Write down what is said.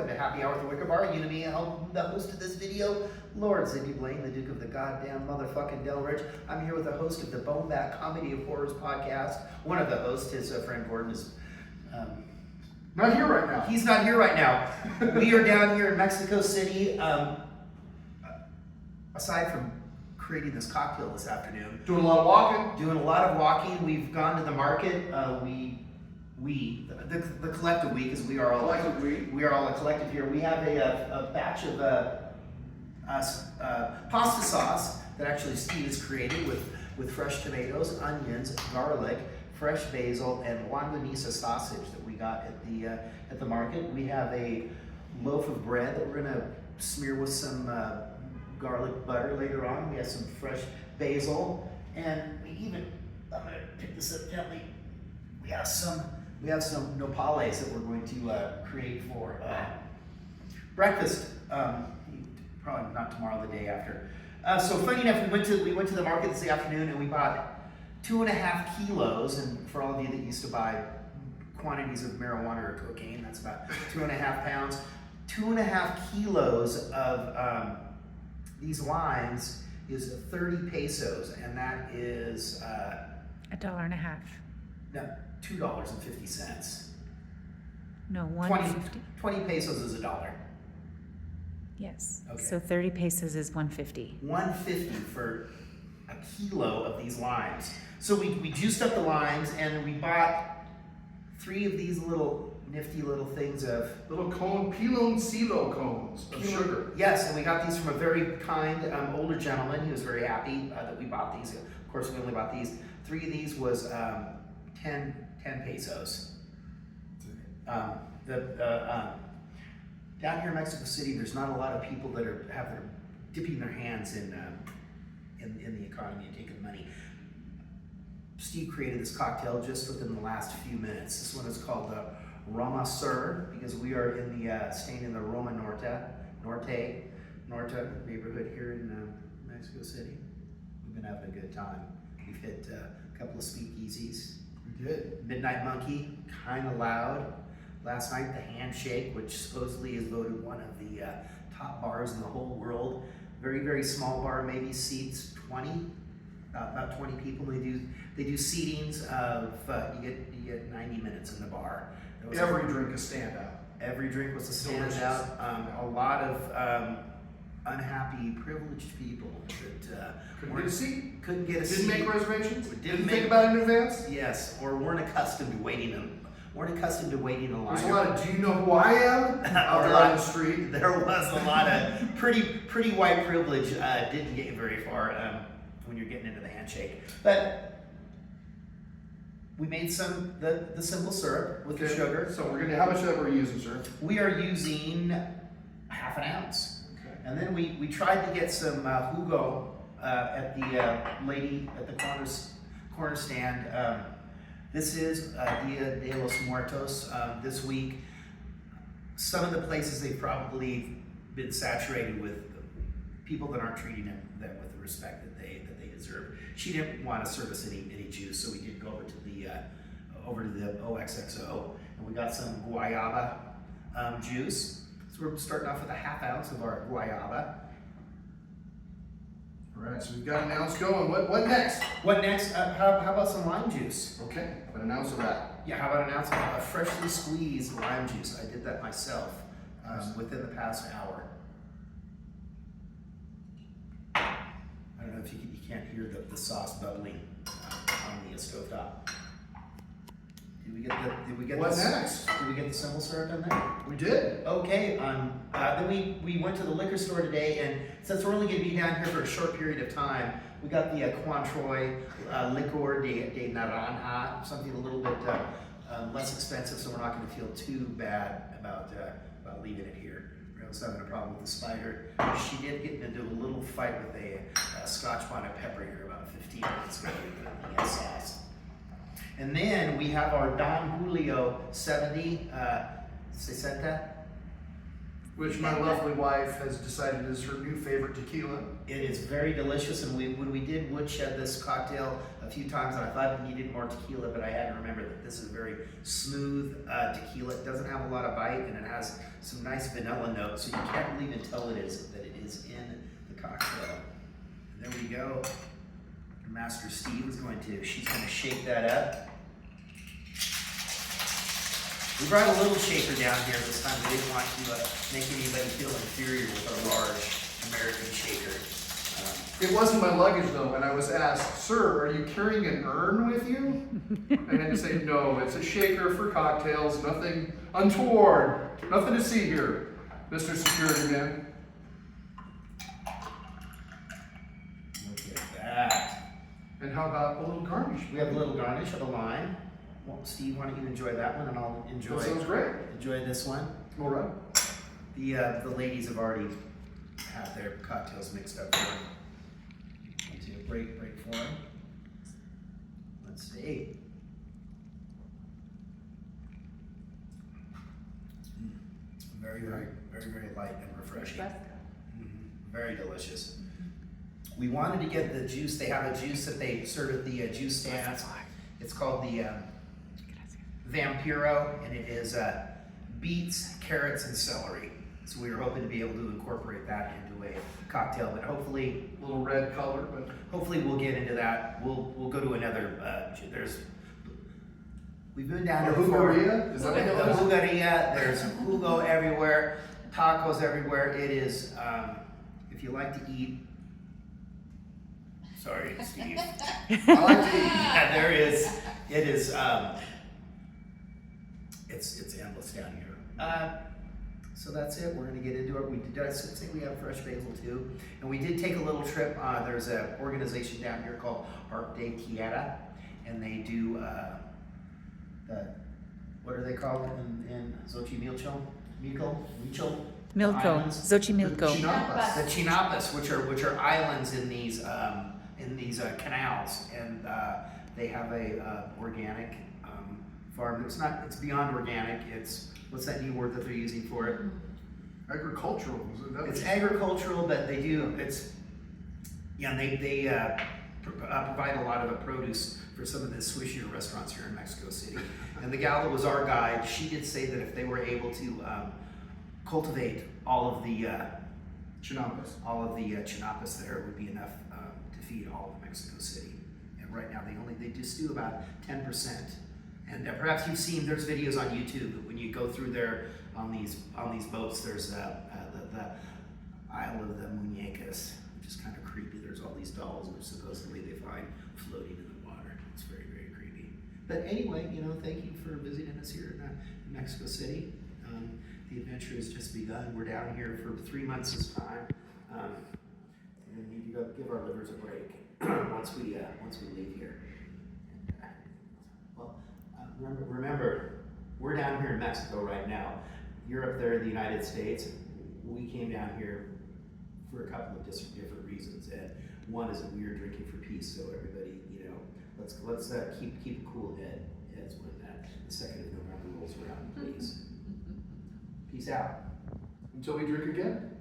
to Happy Hour at the Wicker Bar. You know me, I'm the host of this video, Lord Ziggy Blaine, the Duke of the goddamn motherfucking Delridge. I'm here with the host of the Boneback Comedy of Horrors podcast. One of the hosts, his friend Gordon, is not here right now. He's not here right now. We are down here in Mexico City. Aside from creating this cocktail this afternoon, Doing a lot of walking. We've gone to the market. The collective we, because we are all a collective here. We have a batch of pasta sauce that actually Steve has created with fresh tomatoes, onions, garlic, fresh basil, and longanisa sausage that we got at the market. We have a loaf of bread that we're gonna smear with some garlic butter later on. We have some fresh basil, and I'm gonna pick this up gently. We have some nopales that we're going to create for breakfast. Probably not tomorrow, the day after. So funny enough, we went to the market this afternoon and we bought 2.5 kilos. And for all of you that used to buy quantities of marijuana or cocaine, that's about 2.5 pounds. 2.5 kilos of these limes is 30 pesos, and that is $1.50. no, $2.50. No, 150. 20 pesos is $1. Yes. Okay. So 30 pesos is 150. 150 for a kilo of these limes. So we juiced up the limes, and we bought 3 of these nifty little things of Little piloncillo cones of sugar. Yes, and we got these from a very kind older gentleman. He was very happy that we bought these. Of course, we only bought these. 3 of these was 10 pesos. Down here in Mexico City, there's not a lot of people that are dipping their hands in the economy and taking money. Steve created this cocktail just within the last few minutes. This one is called the Roma Sir, because we are staying in the Roma Norte neighborhood here in Mexico City. We've been having a good time. We've hit a couple of speakeasies. We did. Midnight Monkey, kind of loud. Last night, the Handshake, which supposedly is voted one of the top bars in the whole world. Very, very small bar, maybe seats 20, about 20 people. They do seatings of you get 90 minutes in the bar. Every drink a standout. Every drink was a standout. A lot of unhappy, privileged people that Couldn't get a seat. Couldn't get a Didn't seat. make reservations. Didn't think about it in advance. Yes, or weren't accustomed to waiting in line. There's a lot of "Do you know who I am?" out there on the street. There was a lot of pretty white privilege. Didn't get you very far when you're getting into the Handshake. But we made the simple syrup with the sugar. So how much of that we're using, sir? We are using half an ounce. Okay. And then we tried to get some jugo at the lady at the corner stand. This is Dia de los Muertos this week. Some of the places they've probably been saturated with people that aren't treating them with the respect that they deserve. She didn't want to serve us any juice, so we did go over to the OXXO, and we got some guayaba juice. So we're starting off with a half ounce of our guayaba. All right, so we've got an ounce going. What next? What next? How about some lime juice? Okay, about an ounce of that. Yeah, how about an ounce of freshly squeezed lime juice? I did that myself within the past hour. I don't know if you can't hear the sauce bubbling on the stovetop. Did we get What next? Did we get the simple syrup in there? We did. Okay. Then we went to the liquor store today, and since we're only going to be down here for a short period of time, we got the Cointreau Licor de Naranja, something a little bit less expensive, so we're not going to feel too bad about leaving it here. I was having a problem with the spider. She did get into a little fight with a Scotch bonnet pepper here about 15 minutes ago in the sauce. And then we have our Don Julio 70 60. which my lovely wife has decided is her new favorite tequila. It is very delicious, and when we did woodshed this cocktail a few times, and I thought it needed more tequila, but I had to remember that this is a very smooth tequila. It doesn't have a lot of bite, and it has some nice vanilla notes, so you can't really even tell that it is in the cocktail. And there we go. Master Steve she's going to shake that up. We brought a little shaker down here this time. We didn't want to make anybody feel inferior with our large American shaker. It wasn't my luggage though, and I was asked, "Sir, are you carrying an urn with you?" And I had to say, "No, it's a shaker for cocktails, nothing untoward, nothing to see here, Mr. Security Man." Look at that. And how about a little garnish? We have a little garnish of a lime. Well, Steve, why don't you enjoy that one, and I'll That sounds great. enjoy this one. All right. The ladies have already had their cocktails mixed up for them. Into a break for them. Let's see. Very light and refreshing. Very delicious. We wanted to get the juice. They have a juice that they serve at the juice stands. It's called the Vampiro, and it is beets, carrots, and celery. So we were hoping to be able to incorporate that into a cocktail, but hopefully, A little red color, but we'll get into that. We'll go to another. We've been down to Jugaria? Is that what the it is? Jugaria. There's jugo everywhere, tacos everywhere. It is. If you like to eat. Sorry, Steve. I like to eat. Yeah, there is. It is. It's endless down here. So that's it. We're going to get into it. We did say we have fresh basil too, and we did take a little trip. There's an organization down here called Art de Tierra, and they do what are they called in Xochimilco? Milco? Milko, Islands? Xochimilco. Chinampas. The Chinampas, which are islands in these canals, and they have a organic farm. It's beyond organic. It's what's that new word that they're using for it? Agricultural. It's agricultural, but they do. They provide a lot of produce for some of the swishier restaurants here in Mexico City. And the gal that was our guide, she did say that if they were able to cultivate all of the chinampas there, it would be enough to feed all of Mexico City. And right now they just do about 10%. And perhaps you've seen, there's videos on YouTube when you go through there on these boats. There's the Isle of the Muñecas, which is kind of creepy. There's all these dolls which supposedly they find floating in the water. It's very creepy. But anyway, thank you for visiting us here in Mexico City. The adventure has just begun. We're down here for 3 months this time. And we need to go give our livers a break once we leave here. Remember, we're down here in Mexico right now. You're up there in the United States. We came down here for a couple of different reasons. And one is that we are drinking for peace. So everybody, let's keep a cool head as when the 2nd of November rolls around, please. Peace out. Until we drink again.